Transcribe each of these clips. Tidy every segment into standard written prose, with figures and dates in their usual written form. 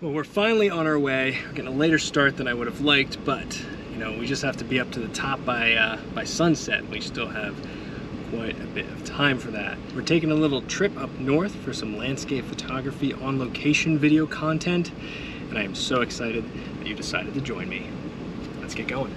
Well, we're finally on our way. We're getting a later start than I would have liked, but you know, we just have to be up to the top by sunset. We still have quite a bit of time for that. We're taking a little trip up north for some landscape photography on location video content, and I am so excited that you decided to join me. Let's get going.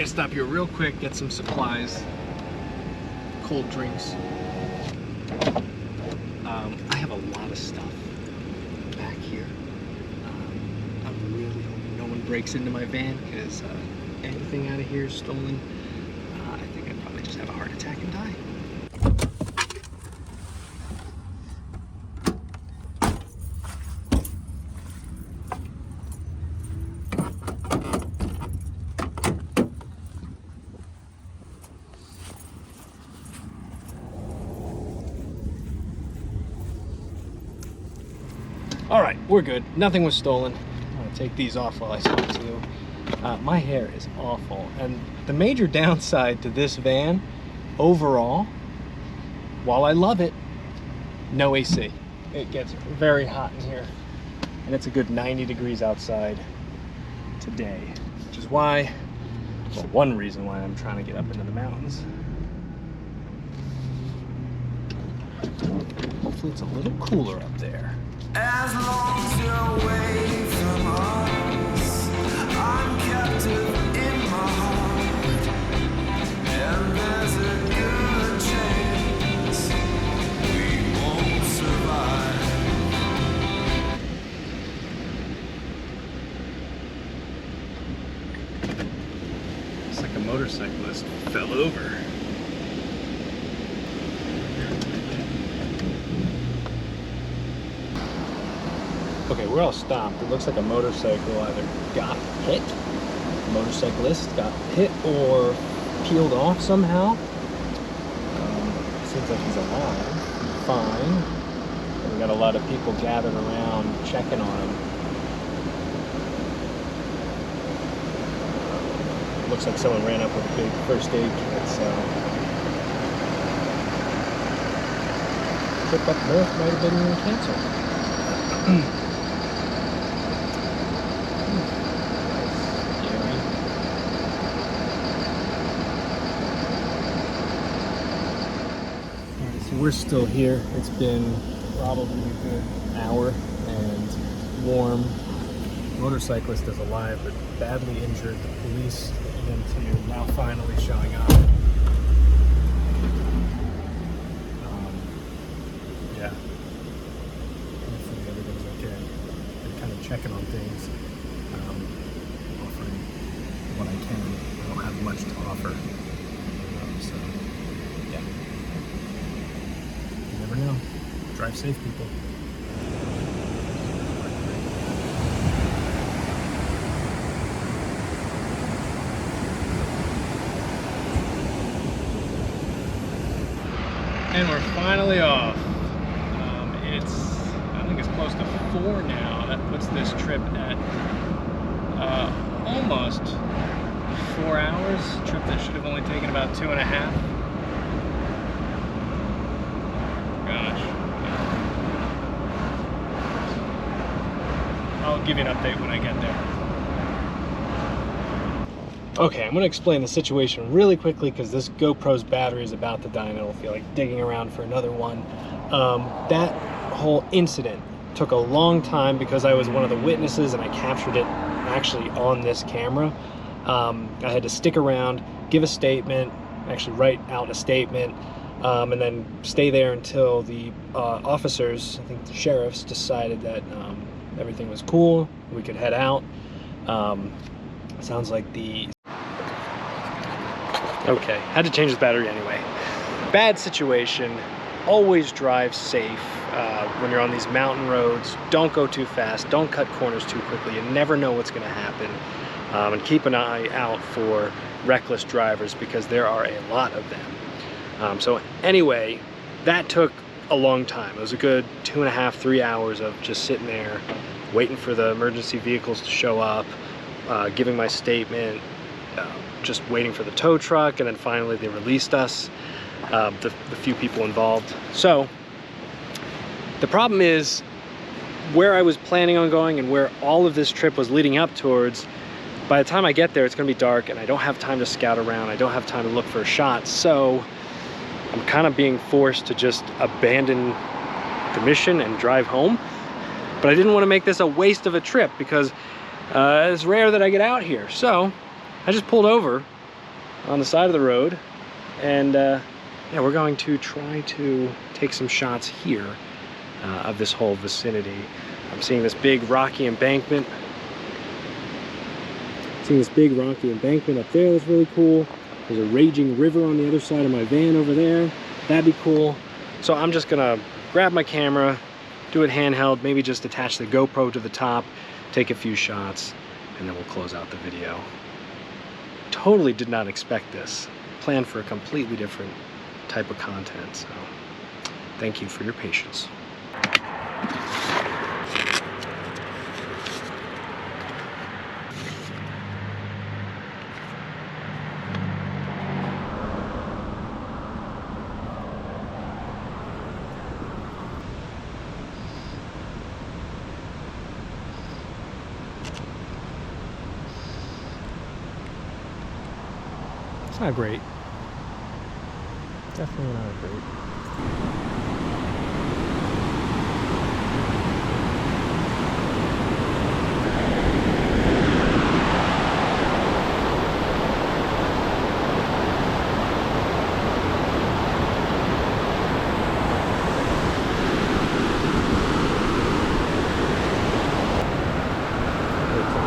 Stop here real quick, get some supplies, cold drinks. I have a lot of stuff back here. I'm really hoping no one breaks into my van, because anything out of here is stolen. I think I'd probably just have a heart attack and die. All right, we're good. Nothing was stolen. I'm gonna take these off while I talk to you. My hair is awful. And the major downside to this van, overall, while I love it, no AC. It gets very hot in here. And it's a good 90 degrees outside today. Which is why, well, one reason why I'm trying to get up into the mountains. Hopefully it's a little cooler up there. As long as you're away from us, I'm captive in my heart, and there's a good chance we won't survive. It's like a motorcyclist fell over. Okay, we're all stopped. It looks like a motorcycle either got hit, a motorcyclist got hit, or peeled off somehow. Seems like he's alive, fine. And we got a lot of people gathered around checking on him. Looks like someone ran up with a big first aid kit, so. Trip up north might have been canceled. We're still here. It's been probably a good hour and warm. Motorcyclist is alive but badly injured. The police and EMT are now finally showing up. Yeah. Hopefully everything's okay. I'm kind of checking on things. Offering what I can. I don't have much to offer. So, yeah. You never know. Drive safe, people. And we're finally off. I think it's close to 4 now. That puts this trip at almost 4 hours. A trip that should have only taken about 2.5. Gosh. I'll give you an update when I get there. Okay, I'm going to explain the situation really quickly because this GoPro's battery is about to die and I don't feel like digging around for another one. That whole incident took a long time because I was one of the witnesses and I captured it actually on this camera. I had to stick around, give a statement, actually write out a statement, and then stay there until the officers, I think the sheriffs, decided that everything was cool, we could head out. Sounds like the... Okay, had to change the battery anyway. Bad situation. always drive safe when you're on these mountain roads. Don't go too fast, don't cut corners too quickly. You never know what's going to happen. And keep an eye out for reckless drivers, because there are a lot of them. So anyway, that took a long time. It was a good 2.5, 3 hours of just sitting there waiting for the emergency vehicles to show up, giving my statement, just waiting for the tow truck, and then finally they released us, the few people involved. So the problem is, where I was planning on going and where all of this trip was leading up towards, by the time I get there it's going to be dark and I don't have time to scout around, I don't have time to look for a shot, so I'm kind of being forced to just abandon the mission and drive home. But I didn't want to make this a waste of a trip, because it's rare that I get out here. So I just pulled over on the side of the road, and yeah, we're going to try to take some shots here of this whole vicinity. I'm seeing this big rocky embankment. Seeing this big rocky embankment up there, that's really cool. There's a raging river on the other side of my van over there. That'd be cool. So I'm just gonna grab my camera, do it handheld, maybe just attach the GoPro to the top, take a few shots, and then we'll close out the video. Totally did not expect this. Planned for a completely different type of content, so thank you for your patience. It's not great. Definitely not great.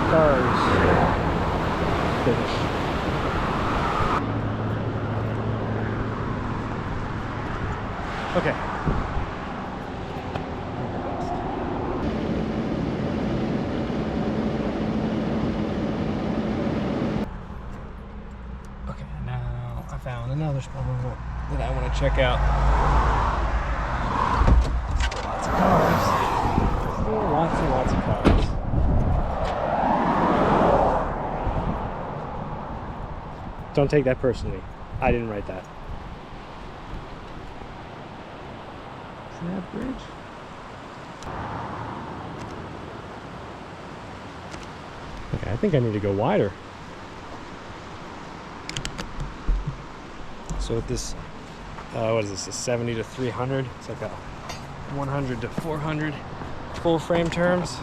Cars finish. Okay. Okay, now I found another spot that I want to check out. Lots of cars. Still lots and lots of cars. Don't take that personally. I didn't write that. See that bridge? Okay, I think I need to go wider. So with this, what is this, a 70 to 300? It's like a 100 to 400 full frame terms.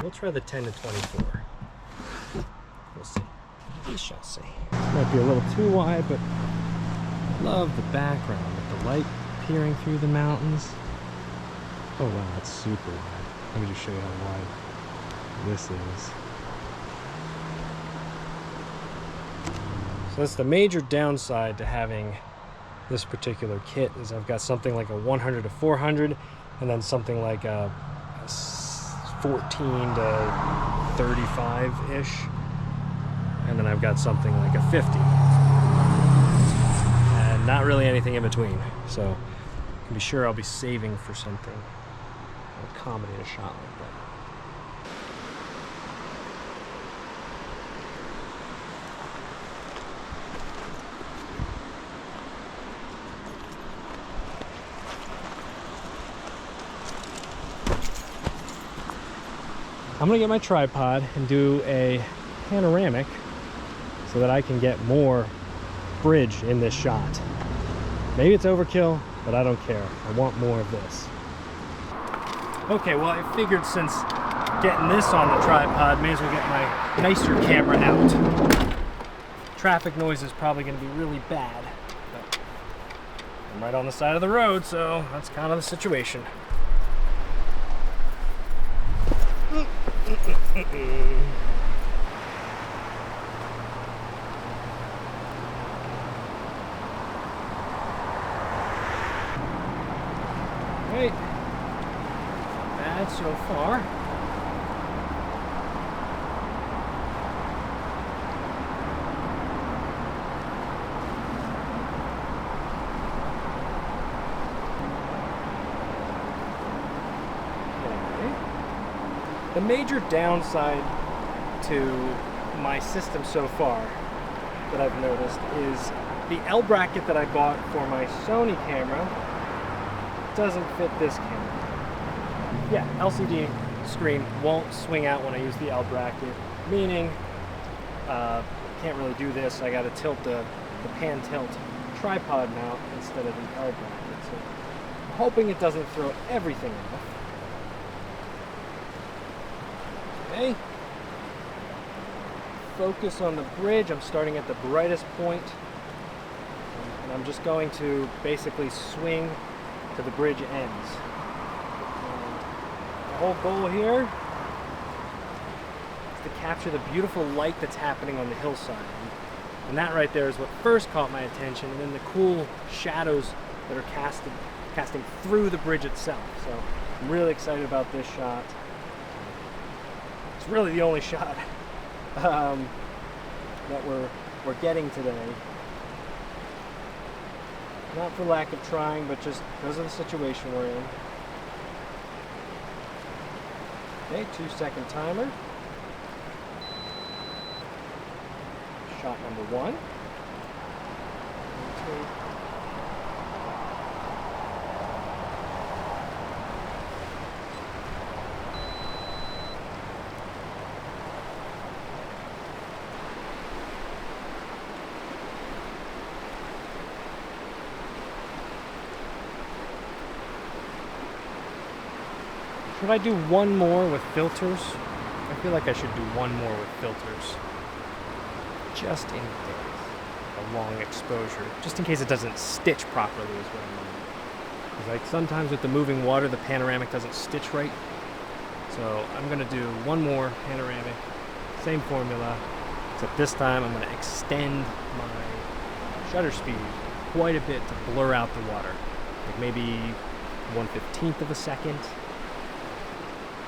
We'll try the 10 to 24. We'll see. We shall see. Might be a little too wide, but love the background with the light peering through the mountains. Oh wow, that's super wide. Let me just show you how wide this is. So that's the major downside to having this particular kit, is I've got something like a 100 to 400 and then something like a 14 to 35-ish, and then I've got something like a 50, and not really anything in between. So you can be sure I'll be saving for something to accommodate a shot like that. I'm gonna get my tripod and do a panoramic so that I can get more bridge in this shot. Maybe it's overkill, but I don't care. I want more of this. Okay, well I figured since getting this on the tripod, may as well get my nicer camera out. Traffic noise is probably gonna be really bad, but I'm right on the side of the road, so that's kind of the situation. Alright, not bad so far. Okay. The major downside to my system so far that I've noticed is the L bracket that I bought for my Sony camera doesn't fit this camera. Yeah, LCD screen won't swing out when I use the L bracket, meaning can't really do this. I gotta tilt the pan tilt tripod mount instead of the L bracket. So I'm hoping it doesn't throw everything off. Okay. Focus on the bridge. I'm starting at the brightest point, and I'm just going to basically swing to the bridge ends. And the whole goal here is to capture the beautiful light that's happening on the hillside. And that right there is what first caught my attention, and then the cool shadows that are casting through the bridge itself. So I'm really excited about this shot. It's really the only shot that we're getting today. Not for lack of trying, but just because of the situation we're in. Okay, 2-second timer. Shot number 1. Should I do one more with filters? I feel like I should do one more with filters. Just in case. A long exposure. Just in case it doesn't stitch properly is what I mean. Because like sometimes with the moving water, the panoramic doesn't stitch right. So I'm going to do one more panoramic. Same formula. Except this time I'm going to extend my shutter speed quite a bit to blur out the water. Like maybe 1/15 of a second.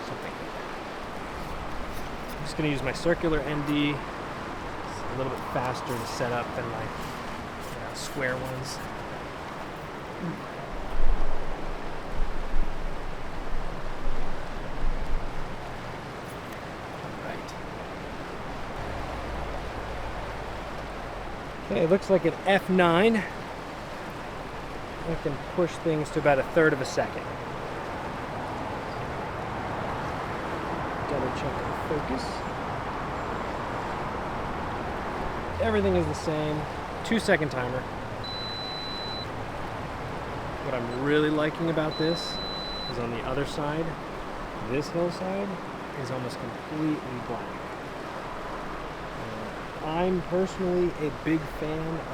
Something like that. I'm just going to use my circular ND. It's a little bit faster to set up than my square ones. Right. Okay, it looks like an F9. I can push things to about 1/3 of a second. Double check the focus. Everything is the same. 2-second timer. What I'm really liking about this is on the other side, this hillside is almost completely black. I'm personally a big fan of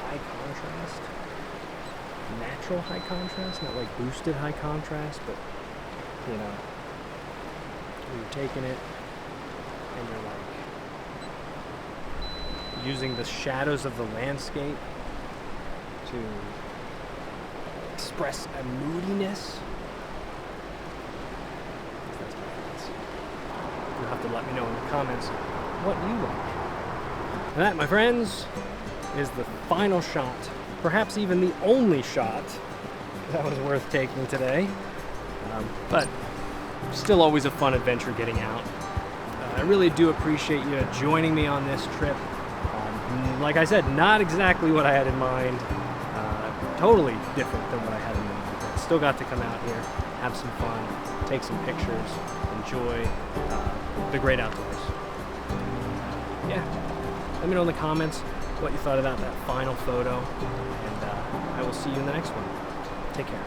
high contrast. Natural high contrast, not like boosted high contrast, but you know, you're taking it and you're like using the shadows of the landscape to express a moodiness. You'll have to let me know in the comments what you like. And that, my friends, is the final shot. Perhaps even the only shot that was worth taking today. But still always a fun adventure getting out. I really do appreciate you joining me on this trip. Like I said, not exactly what I had in mind. Totally different than what I had in mind. But still got to come out here, have some fun, take some pictures, enjoy the great outdoors. Yeah, let me know in the comments what you thought about that final photo, and I will see you in the next one. Take care.